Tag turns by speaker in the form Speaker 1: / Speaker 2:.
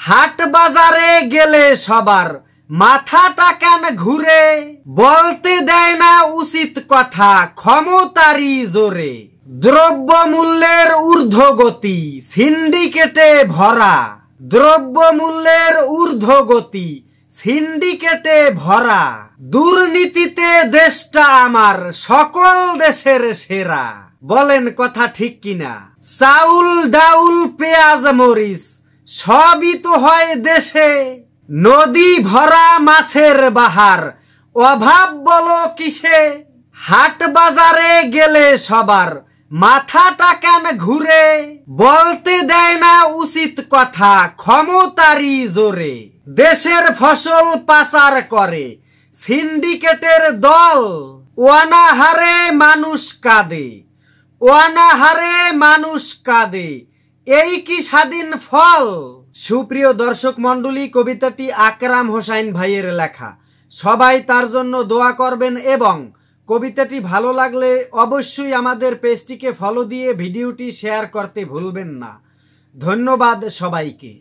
Speaker 1: হাট বাজারে গেলে সবার মাথাটা কেন ঘুরে, বলতে দেয় না উচিত কথা ক্ষমতারই জোরে। দ্রব্য মূল্যের ঊর্ধ্বগতি সিন্ডিকেটে ভরা, দ্রব্য মূল্যের ঊর্ধ্বগতি সিন্ডিকেটে ভরা। দুর্নীতিতে দেশটা আমার সকল দেশের সেরা। বলেন কথা ঠিক কিনা? চাউল ডাউল পেঁয়াজ মরিচ সবই তো হয় দেশে, নদী ভরা মাছের বাহার অভাব বলো কিসে। হাট বাজারে গেলে সবার মাথাটা কেন ঘুরে, বলতে দেয় না উচিত কথা ক্ষমতারই জোরে। দেশের ফসল পাচার করে সিন্ডিকেটের দল, অনাহারে মানুষ কাঁদে, অনাহারে মানুষ কাঁদে, এই কি স্বাধীন ফল? সুপ্রিয় দর্শক মন্ডলী, কবিতাটি আকরাম হোসাইন ভাইয়ের লেখা। সবাই তার জন্য দোয়া করবেন এবং কবিতাটি ভালো লাগলে অবশ্যই আমাদের পেজটিকে ফলো দিয়ে ভিডিওটি শেয়ার করতে ভুলবেন না। ধন্যবাদ সবাইকে।